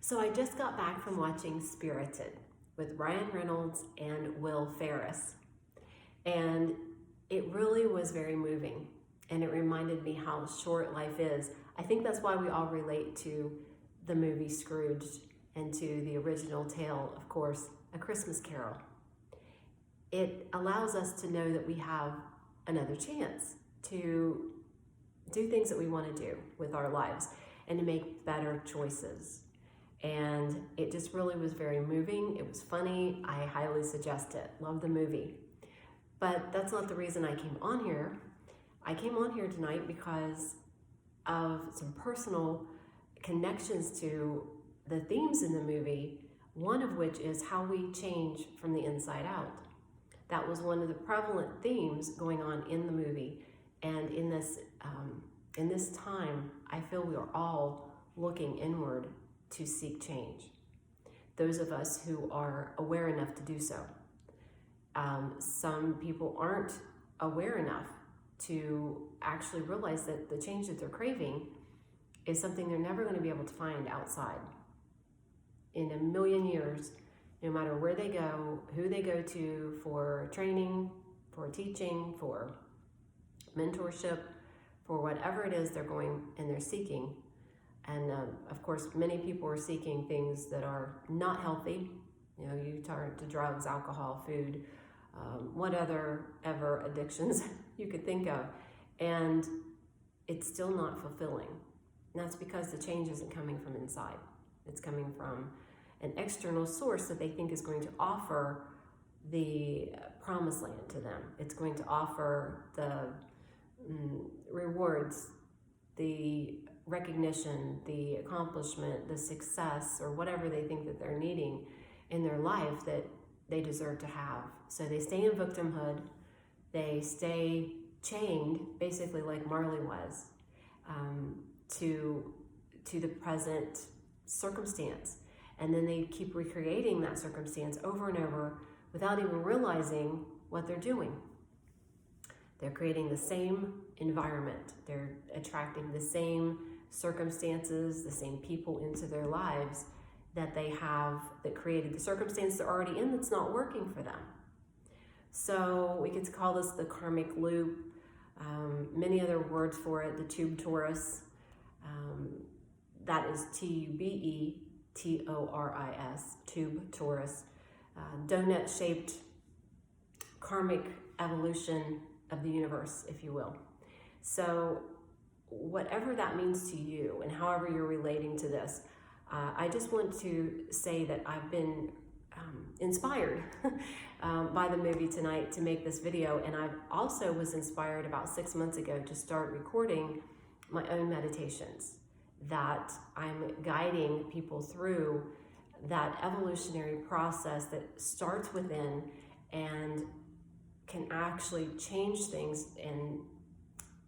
So I just got back from watching Spirited with Ryan Reynolds and Will Ferris. And it really was very moving. And it reminded me how short life is. I think that's why we all relate to the movie Scrooge and to the original tale, of course, A Christmas Carol. It allows us to know that we have another chance to do things that we want to do with our lives and to make better choices. And it just really was very moving. It was funny. I highly suggest it. Love the movie. But that's not the reason I came on here. I came on here tonight because of some personal connections to the themes in the movie, one of which is how we change from the inside out. That was one of the prevalent themes going on in the movie. And in this time, I feel we are all looking inward to seek change. Those of us who are aware enough to do so. Some people aren't aware enough to actually realize that the change that they're craving is something they're never going to be able to find outside. In a million years, no matter where they go, who they go to for training, for teaching, for mentorship, for whatever it is they're going and they're seeking. And of course, many people are seeking things that are not healthy. You know, you turn to drugs, alcohol, food, what other ever addictions you could think of. And it's still not fulfilling. And that's because the change isn't coming from inside. It's coming from an external source that they think is going to offer the promised land to them. It's going to offer the rewards, the recognition, the accomplishment, the success, or whatever they think that they're needing in their life that they deserve to have. So they stay in victimhood, they stay chained, basically like Marley was, to the present circumstance. And then they keep recreating that circumstance over and over without even realizing what they're doing. They're creating the same environment. They're attracting the same circumstances, the same people into their lives that they have, that created the circumstance they're already in that's not working for them. So we could call this the karmic loop, many other words for it, the tube torus. That is T-U-B-E-T-O-R-I-S, tube torus, donut-shaped karmic evolution of the universe, if you will. So whatever that means to you and however you're relating to this, I just want to say that I've been inspired by the movie tonight to make this video, and I also was inspired about 6 months ago to start recording my own meditations that I'm guiding people through that evolutionary process that starts within and can actually change things and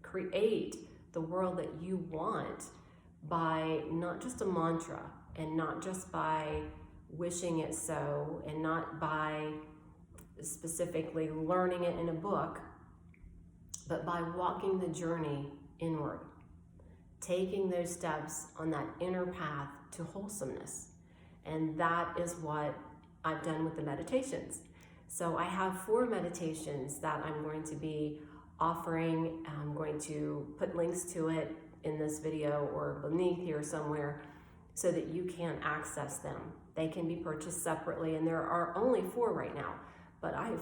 create the world that you want by not just a mantra and not just by wishing it so and not by specifically learning it in a book, but by walking the journey inward, taking those steps on that inner path to wholesomeness. And that is what I've done with the meditations. So I have 4 meditations that I'm going to be offering. I'm going to put links to it in this video or beneath here somewhere so that you can access them. They can be purchased separately, and there are only 4 right now. But I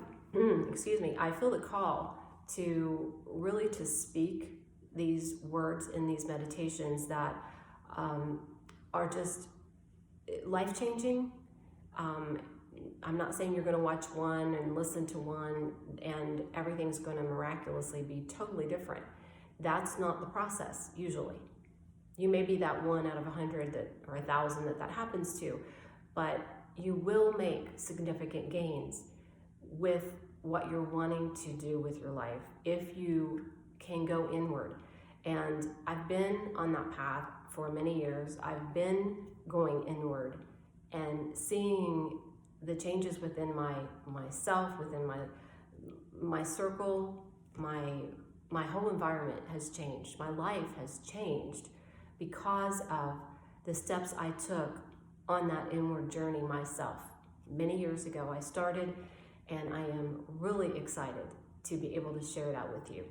feel the call to really to speak these words in these meditations that are just life-changing. I'm not saying you're going to watch one and listen to one and everything's going to miraculously be totally different. That's not the process, usually. You may be that 1 out of 100 or 1,000 that happens to, but you will make significant gains with what you're wanting to do with your life if you can go inward. And I've been on that path for many years. I've been going inward and seeing the changes within myself, within my circle, my whole environment has changed. My life has changed because of the steps I took on that inward journey myself. Many years ago I started, and I am really excited to be able to share that with you.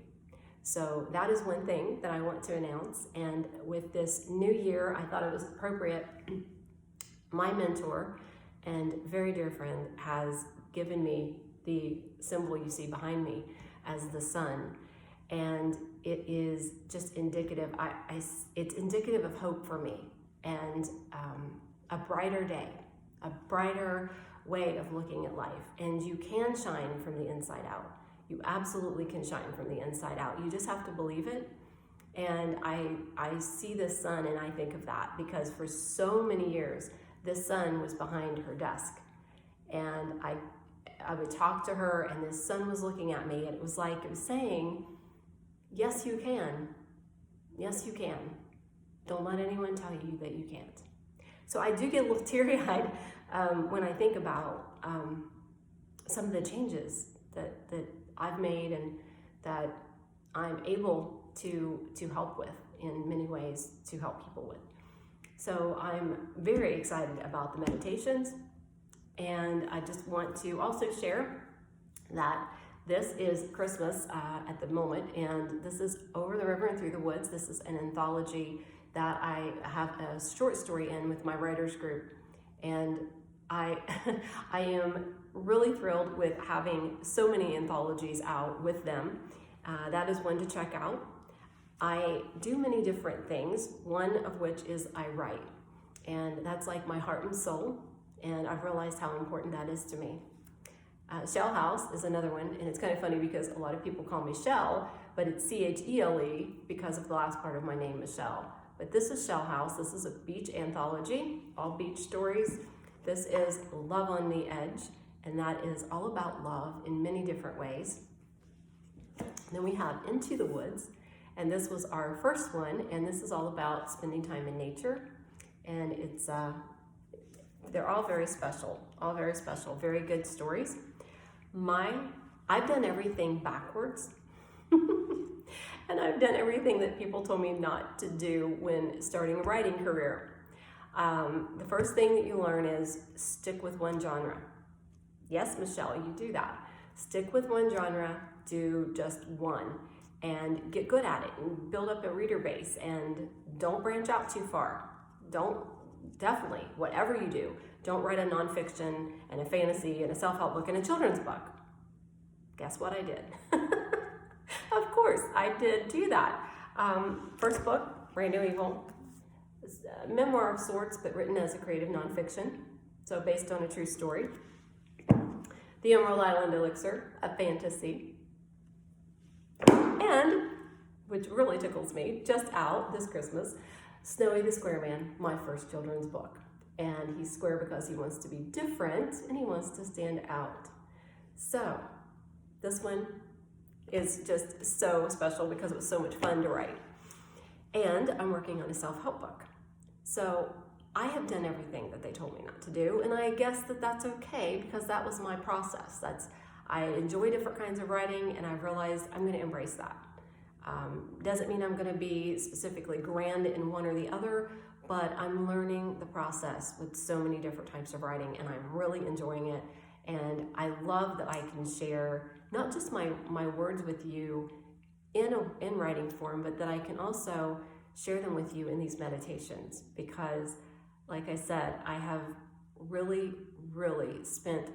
So that is one thing that I want to announce. And with this new year, I thought it was appropriate. My mentor and very dear friend has given me the symbol you see behind me as the sun. And it is just indicative, it's indicative of hope for me, and a brighter day, a brighter way of looking at life. And you can shine from the inside out. You absolutely can shine from the inside out. You just have to believe it. And I see this sun and I think of that because for so many years, this sun was behind her desk. And I would talk to her and this sun was looking at me, and it was like it was saying, yes, you can. Yes, you can. Don't let anyone tell you that you can't. So I do get a little teary-eyed when I think about some of the changes that I've made and that I'm able to help with in many ways, to help people with. So I'm very excited about the meditations, and I just want to also share that this is Christmas at the moment, and this is Over the River and Through the Woods. This is an anthology that I have a short story in with my writers group, and I am really thrilled with having so many anthologies out with them. That is one to check out. I do many different things, one of which is I write, and that's like my heart and soul, and I've realized how important that is to me. Shell House is another one, and it's kind of funny because a lot of people call me Shell, but it's C-H-E-L-E because of the last part of my name, Michelle. But this is Shell House. This is a beach anthology, all beach stories. This is Love on the Edge, and that is all about love in many different ways. Then we have Into the Woods, and this was our first one, and this is all about spending time in nature, and it's they're all very special, very good stories. I've done everything backwards, and I've done everything that people told me not to do when starting a writing career. The first thing that you learn is stick with one genre. Yes, Michelle, you do that. Stick with one genre, do just one, and get good at it and build up a reader base, and don't branch out too far. Definitely, whatever you do, don't write a nonfiction and a fantasy and a self-help book and a children's book. Guess what I did? Of course, I did do that. First book, Brand New Evil, it's a memoir of sorts, but written as a creative nonfiction, so based on a true story. The Emerald Island Elixir, a fantasy. And, which really tickles me, just out this Christmas, Snowy the Square Man, my first children's book. And he's square because he wants to be different and he wants to stand out. So, this one is just so special because it was so much fun to write. And I'm working on a self-help book. So, I have done everything that they told me not to do, and I guess that that's okay because that was my process. I enjoy different kinds of writing, and I've realized I'm going to embrace that. Doesn't mean I'm going to be specifically grand in one or the other, but I'm learning the process with so many different types of writing, and I'm really enjoying it. And I love that I can share not just my words with you in writing form, but that I can also share them with you in these meditations, because like I said, I have really, really spent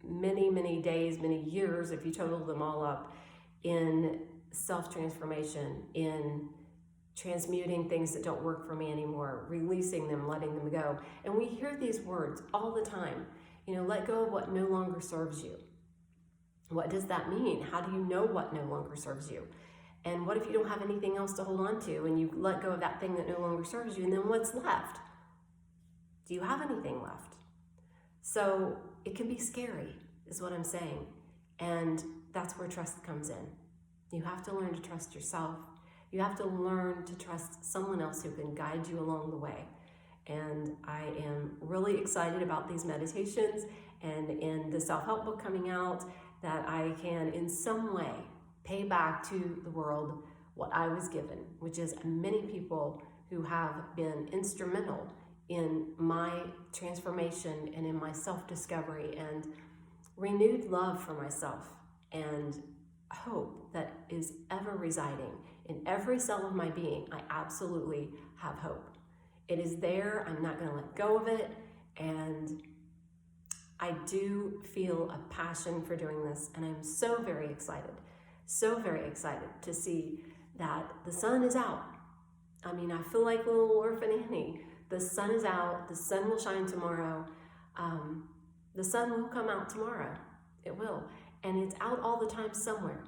many days, many years, if you total them all up, in self-transformation, in transmuting things that don't work for me anymore, releasing them, letting them go. And we hear these words all the time. Let go of what no longer serves you. What does that mean? How do you know what no longer serves you? And what if you don't have anything else to hold on to and you let go of that thing that no longer serves you, and then what's left? Do you have anything left? So it can be scary, is what I'm saying. And that's where trust comes in. You have to learn to trust yourself. You have to learn to trust someone else who can guide you along the way. And I am really excited about these meditations and in the self-help book coming out, that I can in some way pay back to the world what I was given, which is many people who have been instrumental in my transformation and in my self-discovery and renewed love for myself and hope that is ever residing in every cell of my being. I absolutely have hope. It is there. I'm not going to let go of it. And I do feel a passion for doing this. And I'm so very excited to see that the sun is out. I mean, I feel like little orphan Annie. The sun is out. The sun will shine tomorrow. The sun will come out tomorrow. It will. And it's out all the time somewhere.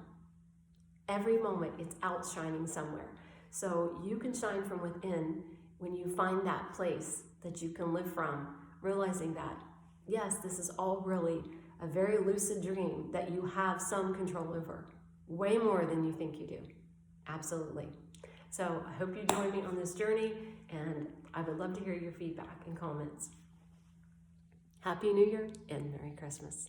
Every moment it's out shining somewhere. So you can shine from within when you find that place that you can live from, realizing that, yes, this is all really a very lucid dream that you have some control over, way more than you think you do. Absolutely. So I hope you join me on this journey, and I would love to hear your feedback and comments. Happy New Year and Merry Christmas.